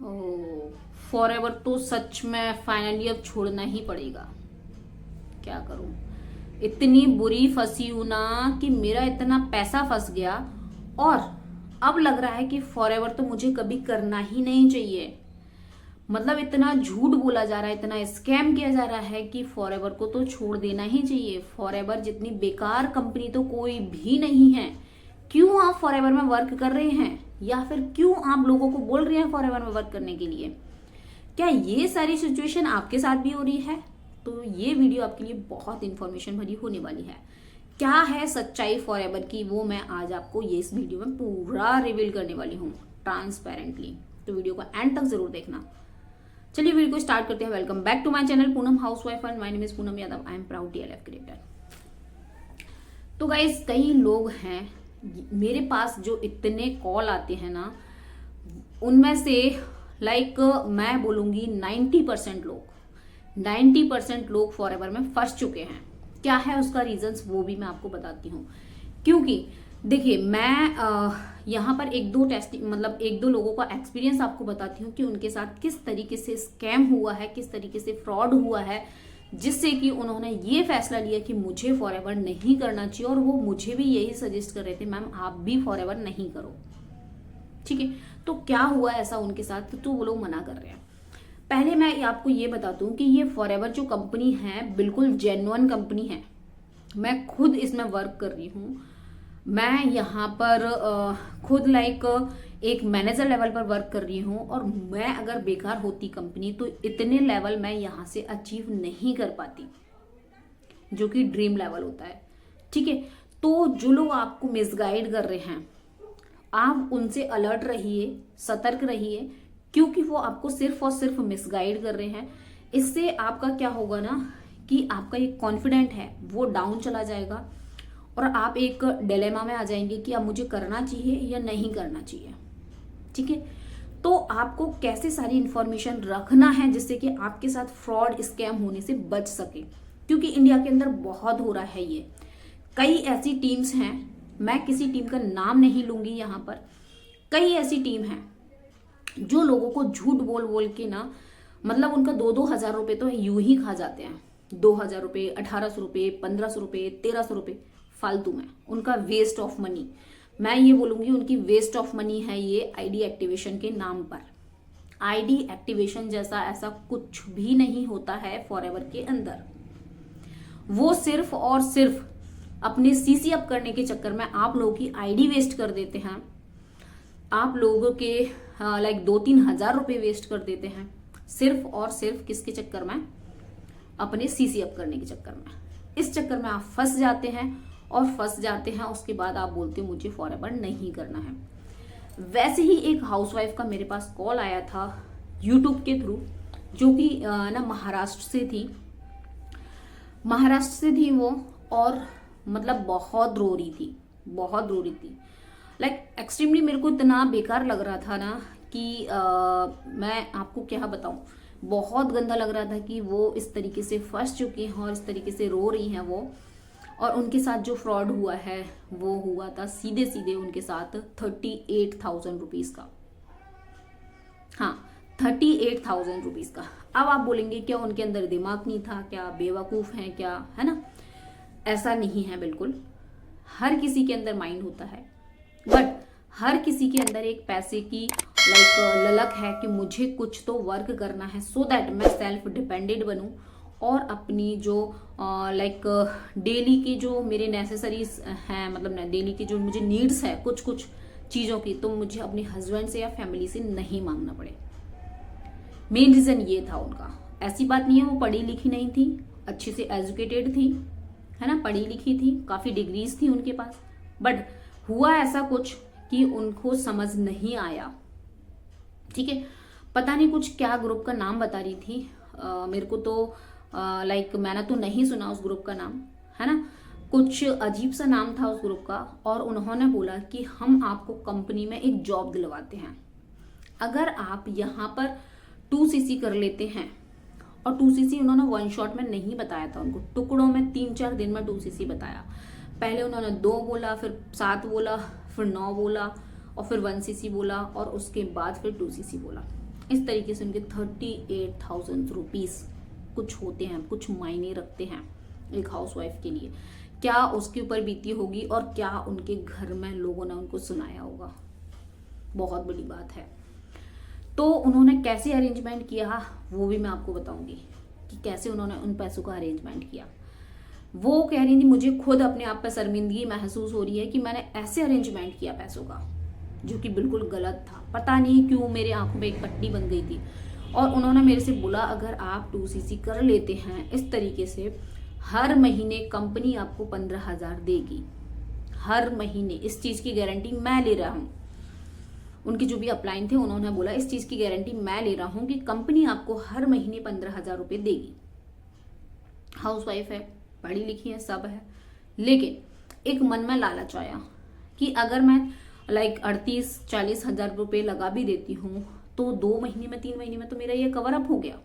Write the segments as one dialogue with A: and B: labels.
A: Forever तो सच में finally अब छोड़ना ही पड़ेगा। क्या करूं, इतनी बुरी फंसी हूं ना कि मेरा इतना पैसा फंस गया, और अब लग रहा है कि फॉरएवर तो मुझे कभी करना ही नहीं चाहिए। मतलब इतना झूठ बोला जा रहा है, इतना स्कैम किया जा रहा है कि फॉरएवर को तो छोड़ देना ही चाहिए। फॉरएवर जितनी बेकार कंपनी तो कोई भी नहीं है। क्यों आप फॉरएवर में वर्क कर रहे हैं, या फिर क्यों आप लोगों को बोल रहे हैं फॉरएवर में वर्क करने के लिए? क्या ये सारी सिचुएशन आपके साथ भी हो रही है? तो ये वीडियो आपके लिए बहुत इंफॉर्मेशन भरी होने वाली है। क्या है सच्चाई फॉरएवर की, वो मैं आज आपको ये इस वीडियो में पूरा रिवील करने वाली हूँ ट्रांसपेरेंटली। तो वीडियो को एंड तक जरूर देखना। चलिए वीडियो को स्टार्ट करते हैं। Welcome back to my channel Poonam housewife and my name is Poonam Yadav. I am proud DLF creator. तो गाइस, कई लोग हैं मेरे पास जो इतने कॉल आते हैं ना, उनमें से मैं बोलूंगी 90% लोग फॉरएवर में फंस चुके हैं। क्या है उसका रीजंस, वो भी मैं आपको बताती हूँ। क्योंकि देखिए, मैं यहाँ पर एक दो लोगों का एक्सपीरियंस आपको बताती हूँ कि उनके साथ किस तरीके से स्कैम हुआ है, किस तरीके से फ्रॉड हुआ है, जिससे कि उन्होंने ये फैसला लिया कि मुझे फॉरएवर नहीं करना चाहिए। और वो मुझे भी यही सजेस्ट कर रहे थे, मैम आप भी फॉरएवर नहीं करो। ठीक है, तो क्या हुआ ऐसा उनके साथ, तो वो लोग मना कर रहे हैं। पहले मैं आपको ये बताती हूँ कि ये फॉरएवर जो कंपनी है बिल्कुल जेन्युइन कंपनी है। मैं खुद इसमें वर्क कर रही हूँ। मैं यहाँ पर खुद एक मैनेजर लेवल पर वर्क कर रही हूँ, और मैं अगर बेकार होती कंपनी तो इतने लेवल मैं यहाँ से अचीव नहीं कर पाती, जो कि ड्रीम लेवल होता है। ठीक है, तो जो लोग आपको मिसगाइड कर रहे हैं, आप उनसे अलर्ट रहिए, सतर्क रहिए, क्योंकि वो आपको सिर्फ और सिर्फ मिसगाइड कर रहे हैं। इससे आपका क्या होगा ना कि आपका एक कॉन्फिडेंट है वो डाउन चला जाएगा, और आप एक डिलेमा में आ जाएंगे कि अब मुझे करना चाहिए या नहीं करना चाहिए। ठीक है, तो आपको कैसे सारी इंफॉर्मेशन रखना है जिससे कि आपके साथ फ्रॉड स्कैम होने से बच सके, क्योंकि इंडिया के अंदर बहुत हो रहा है ये। कई ऐसी टीम्स हैं, मैं किसी टीम का नाम नहीं लूंगी यहाँ पर। कई ऐसी टीम हैं जो लोगों को झूठ बोल बोल के ना, मतलब उनका 2-2 हज़ार रुपए तो यूं ही खा जाते हैं। 2,000 रुपए, 1,800 रुपए, 1,500 रुपए, 1,300 रुपए फालतू में, उनका वेस्ट ऑफ मनी। मैं ये बोलूंगी उनकी वेस्ट ऑफ मनी है ये आईडी एक्टिवेशन के नाम पर। आईडी एक्टिवेशन जैसा ऐसा कुछ भी नहीं होता है फॉरएवर के अंदर। वो सिर्फ और सिर्फ अपने सीसी अप करने के चक्कर में आप लोगों की आईडी वेस्ट कर देते हैं। आप लोगों के 2-3 हज़ार रुपए वेस्ट कर देते हैं, सिर्फ और सिर्फ किसके चक्कर में? अपने सीसी अप करने के चक्कर में। इस चक्कर में आप फंस जाते हैं, और फंस जाते हैं उसके बाद आप बोलते हो मुझे फॉरएवर नहीं करना है। वैसे ही एक हाउसवाइफ का मेरे पास कॉल आया था यूट्यूब के थ्रू, जो कि ना महाराष्ट्र से थी वो, और मतलब बहुत रो रही थी। एक्सट्रीमली मेरे को इतना बेकार लग रहा था ना कि मैं आपको क्या बताऊं, बहुत गंदा लग रहा था कि वो इस तरीके से फंस चुकी हैं और इस तरीके से रो रही हैं वो। और उनके साथ जो फ्रॉड हुआ है वो हुआ था सीधे उनके साथ 38,000 रुपीज का। हाँ, 38,000 रुपीज का। अब आप बोलेंगे क्या उनके अंदर दिमाग नहीं था, क्या बेवकूफ हैं क्या, है ना? ऐसा नहीं है बिल्कुल। हर किसी के अंदर माइंड होता है, बट हर किसी के अंदर एक पैसे की ललक है कि मुझे कुछ तो वर्क करना है, सो दैट मैं सेल्फ डिपेंडेंट बनूं, और अपनी जो डेली की जो मेरे नेसेसरीज हैं, मतलब डेली की जो मुझे नीड्स है कुछ कुछ चीज़ों की, तो मुझे अपने हस्बैंड से या फैमिली से नहीं मांगना पड़े। मेन रीज़न ये था उनका। ऐसी बात नहीं है वो पढ़ी लिखी नहीं थी, अच्छे से एजुकेटेड थी, है ना, पढ़ी लिखी थी, काफ़ी डिग्रीज थी उनके पास, बट हुआ ऐसा कुछ कि उनको समझ नहीं आया। ठीक है, पता नहीं कुछ क्या ग्रुप का नाम बता रही थी मेरे को तो मैंने तो नहीं सुना उस ग्रुप का नाम, है ना, कुछ अजीब सा नाम था उस ग्रुप का। और उन्होंने बोला कि हम आपको कंपनी में एक जॉब दिलवाते हैं, अगर आप यहाँ पर 2cc कर लेते हैं। और 2cc उन्होंने 1 शॉट में नहीं बताया था, उनको टुकड़ों में 3-4 दिन में 2cc बताया। पहले उन्होंने 2 बोला, फिर 7 बोला, फिर 9 बोला, और फिर 1cc बोला, और उसके बाद फिर 2cc बोला। इस तरीके से उनके 38,000 रुपीज कुछ होते हैं, कुछ मायने रखते हैं एक हाउसवाइफ के लिए। क्या उसके ऊपर बीती होगी और क्या उनके घर में लोगों ने उनको सुनाया होगा, बहुत बड़ी बात है। तो उन्होंने कैसे अरेंजमेंट किया वो भी मैं आपको बताऊंगी कि कैसे उन्होंने उन पैसों का अरेंजमेंट किया। वो कह रही थी मुझे खुद अपने आप पर शर्मिंदगी महसूस हो रही है कि मैंने ऐसे अरेंजमेंट किया पैसों का, जो कि बिल्कुल गलत था। पता नहीं क्यों मेरे आंखों में एक पट्टी बन गई थी। और उन्होंने मेरे से बोला अगर आप 2cc कर लेते हैं इस तरीके से, हर महीने कंपनी आपको 15,000 देगी, हर महीने। इस चीज की गारंटी मैं ले रहा हूं। उनके जो भी अपलाइन थे उन्होंने बोला इस चीज की गारंटी मैं ले रहा हूं कि कंपनी आपको हर महीने 15,000 रुपए देगी। हाउसवाइफ है, पढ़ी लिखी है, सब है, लेकिन एक मन में लालच आया कि अगर मैं 38-40 हजार रुपए लगा भी देती हूँ तो 2 महीने में 3 महीने में तो मेरा ये कवर अप हो गया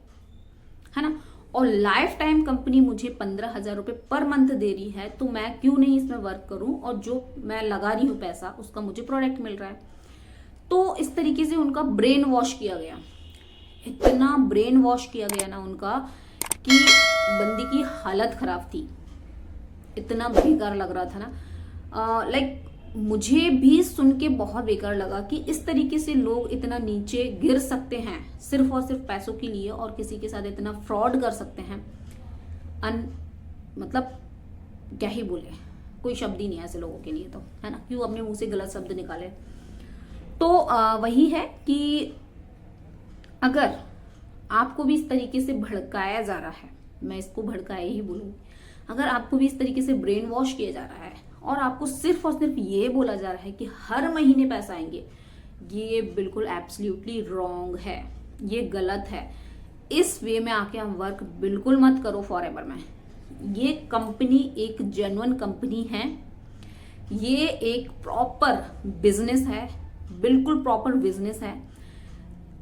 A: है ना। और लाइफ टाइम कंपनी मुझे 15,000 रुपए पर मंथ दे रही है, तो मैं क्यों नहीं इसमें वर्क करूं, और जो मैं लगा रही हूं पैसा उसका मुझे प्रोडक्ट मिल रहा है। तो इस तरीके से उनका ब्रेन वॉश किया गया, इतना ब्रेन वॉश किया गया ना उनका कि बंदी की हालत खराब थी, इतना बेकार लग रहा था ना। मुझे भी सुन के बहुत बेकार लगा कि इस तरीके से लोग इतना नीचे गिर सकते हैं सिर्फ और सिर्फ पैसों के लिए, और किसी के साथ इतना फ्रॉड कर सकते हैं। मतलब क्या ही बोले, कोई शब्द ही नहीं है ऐसे लोगों के लिए, तो है ना, क्यों अपने मुंह से गलत शब्द निकाले। तो वही है कि अगर आपको भी इस तरीके से भड़काया जा रहा है, मैं इसको भड़काया ही बोलूंगी, अगर आपको भी इस तरीके से ब्रेन वॉश किया जा रहा है और आपको सिर्फ और सिर्फ ये बोला जा रहा है कि हर महीने पैसा आएंगे, ये बिल्कुल एब्सोल्युटली रॉन्ग है, ये गलत है। इस वे में आके हम वर्क बिल्कुल मत करो फॉरएवर में। ये कंपनी एक जेन्युइन कंपनी है, ये एक प्रॉपर बिजनेस है, बिल्कुल प्रॉपर बिजनेस है।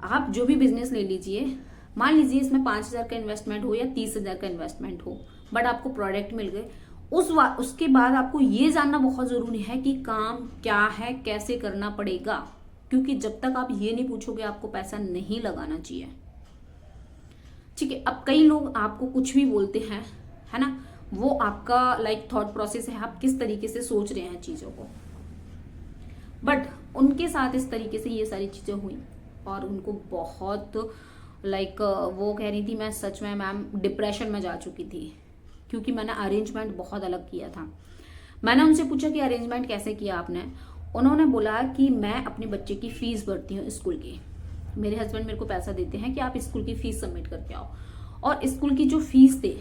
A: आप जो भी बिजनेस ले लीजिए, मान लीजिए इसमें 5,000 का इन्वेस्टमेंट हो या 30,000 का इन्वेस्टमेंट हो, बट आपको प्रोडक्ट मिल गए, उसके बाद आपको ये जानना बहुत जरूरी है कि काम क्या है, कैसे करना पड़ेगा, क्योंकि जब तक आप ये नहीं पूछोगे आपको पैसा नहीं लगाना चाहिए। ठीक है, अब कई लोग आपको कुछ भी बोलते हैं, है ना, वो आपका थॉट प्रोसेस है, आप किस तरीके से सोच रहे हैं चीजों को। बट उनके साथ इस तरीके से ये सारी चीजें हुई और उनको बहुत वो कह रही थी मैं सच में मैम डिप्रेशन में जा चुकी थी, क्योंकि मैंने अरेंजमेंट बहुत अलग किया था। मैंने उनसे पूछा कि अरेंजमेंट कैसे किया आपने। उन्होंने बोला कि मैं अपने बच्चे की फीस भरती हूँ स्कूल की, मेरे हस्बैंड मेरे को पैसा देते हैं कि आप स्कूल की फीस सबमिट करके आओ, और स्कूल की जो फीस थे,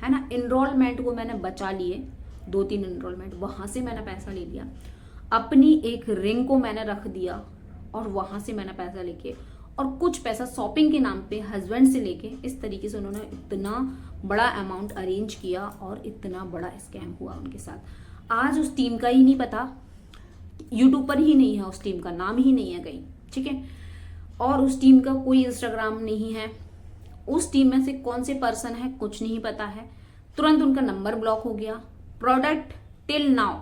A: है ना, इनरोलमेंट को मैंने बचा लिए, 2-3 इनरोलमेंट, वहां से मैंने पैसा ले लिया, अपनी एक रिंग को मैंने रख दिया और वहां से मैंने पैसा लेके, और कुछ पैसा शॉपिंग के नाम पे हस्बैंड से लेके, इस तरीके से उन्होंने इतना बड़ा अमाउंट अरेंज किया और इतना बड़ा स्कैम हुआ उनके साथ। आज उस टीम का ही नहीं पता, यूट्यूब पर ही नहीं है, उस टीम का नाम ही नहीं है कहीं, ठीक है, और उस टीम का कोई इंस्टाग्राम नहीं है, उस टीम में से कौन से पर्सन है कुछ नहीं पता है, तुरंत उनका नंबर ब्लॉक हो गया। प्रोडक्ट टिल नाउ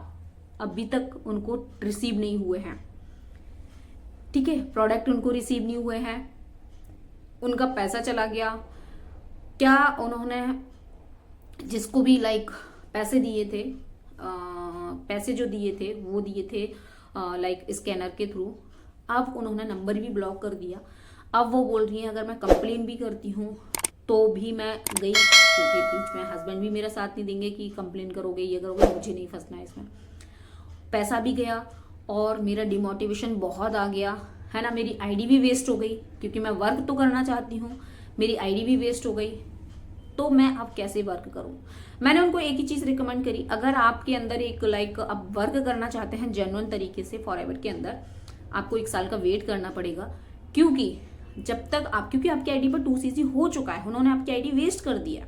A: अभी तक उनको रिसीव नहीं हुए हैं, ठीक है, प्रोडक्ट उनको रिसीव नहीं हुए हैं, उनका पैसा चला गया। क्या उन्होंने जिसको भी पैसे दिए थे, पैसे जो दिए थे वो दिए थे स्कैनर के थ्रू, अब उन्होंने नंबर भी ब्लॉक कर दिया। अब वो बोल रही है अगर मैं कंप्लेन भी करती हूँ तो भी मैं गई, क्योंकि बीच में हस्बैंड भी मेरा साथ नहीं देंगे कि कंप्लेन करोगे ये करोगे, मुझे नहीं फंसना है इसमें। पैसा भी गया और मेरा डिमोटिवेशन बहुत आ गया, है ना, मेरी आईडी भी वेस्ट हो गई, क्योंकि मैं वर्क तो करना चाहती हूँ, मेरी आईडी भी वेस्ट हो गई, तो मैं अब कैसे वर्क करूं। मैंने उनको एक ही चीज रिकमेंड करी, अगर आपके अंदर एक अब वर्क करना चाहते हैं जेन्युइन तरीके से फॉरएवर के अंदर, आपको 1 साल का वेट करना पड़ेगा, क्योंकि जब तक क्योंकि आपकी आईडी पर 2cc हो चुका है, उन्होंने आपकी आईडी वेस्ट कर दिया,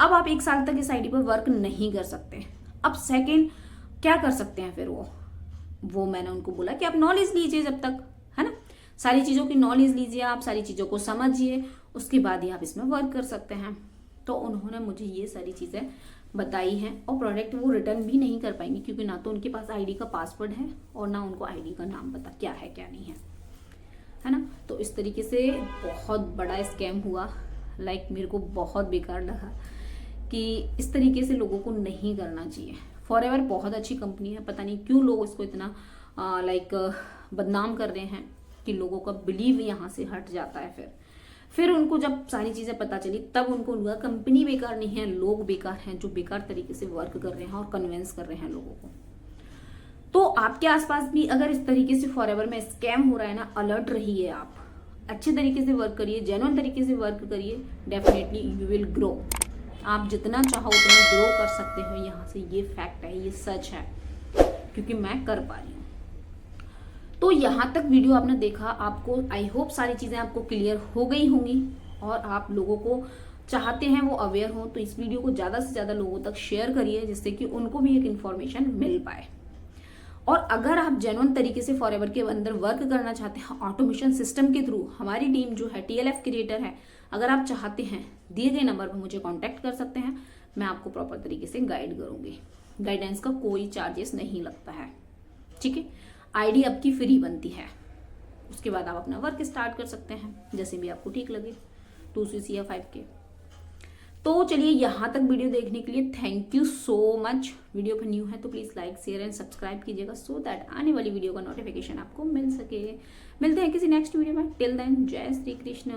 A: अब आप 1 साल तक इस आईडी पर वर्क नहीं कर सकते। अब सेकेंड क्या कर सकते हैं फिर वो मैंने उनको बोला कि आप नॉलेज लीजिए जब तक, है ना, सारी चीजों की नॉलेज लीजिए, आप सारी चीजों को समझिए, उसके बाद ही आप इसमें वर्क कर सकते हैं। तो उन्होंने मुझे ये सारी चीजें बताई हैं, और प्रोडक्ट वो रिटर्न भी नहीं कर पाएंगे, क्योंकि ना तो उनके पास आईडी का पासवर्ड है और ना उनको आईडी का नाम पता क्या है क्या नहीं है ना। तो इस तरीके से बहुत बड़ा स्कैम हुआ। लाइक मेरे को बहुत बेकार लगा कि इस तरीके से लोगों को नहीं करना चाहिए। फॉरएवर बहुत अच्छी कंपनी है, पता नहीं क्यों लोग इसको इतना बदनाम कर रहे हैं कि लोगों का बिलीव यहाँ से हट जाता है। फिर उनको जब सारी चीज़ें पता चली तब उनको लगा कंपनी बेकार नहीं है, लोग बेकार हैं जो बेकार तरीके से वर्क कर रहे हैं और कन्विंस कर रहे हैं लोगों को। तो आपके आसपास भी अगर इस तरीके से फॉरएवर में स्कैम हो रहा है ना, अलर्ट रहिए। आप अच्छे तरीके से वर्क करिए, जेन्युइन तरीके से वर्क करिए, डेफिनेटली यू विल ग्रो। आप जितना चाहो उतना ग्रो कर सकते हो यहाँ से, ये फैक्ट है, ये सच है, क्योंकि मैं कर पा रही हूँ। तो यहाँ तक वीडियो आपने देखा, आपको आई होप सारी चीज़ें आपको क्लियर हो गई होंगी और आप लोगों को चाहते हैं वो अवेयर हो। तो इस वीडियो को ज़्यादा से ज़्यादा लोगों तक शेयर करिए जिससे कि उनको भी एक इन्फॉर्मेशन मिल पाए। और अगर आप जेन्युइन तरीके से फॉरएवर के अंदर वर्क करना चाहते हैं ऑटोमेशन सिस्टम के थ्रू, हमारी टीम जो है TLF क्रिएटर है, अगर आप चाहते हैं दिए गए नंबर पर मुझे कांटेक्ट कर सकते हैं। मैं आपको प्रॉपर तरीके से गाइड करूंगी। गाइडेंस का कोई चार्जेस नहीं लगता है, ठीक है। आईडी आपकी फ्री बनती है, उसके बाद आप अपना वर्क स्टार्ट कर सकते हैं जैसे भी आपको ठीक लगे, 2CC या 5K। तो चलिए, यहाँ तक वीडियो देखने के लिए thank you so much. Video पर न्यू है तो please like share and subscribe कीजिएगा सो दैट आने वाली वीडियो का नोटिफिकेशन आपको मिल सके। मिलते हैं किसी नेक्स्ट वीडियो में। टिल देन, जय श्री कृष्ण।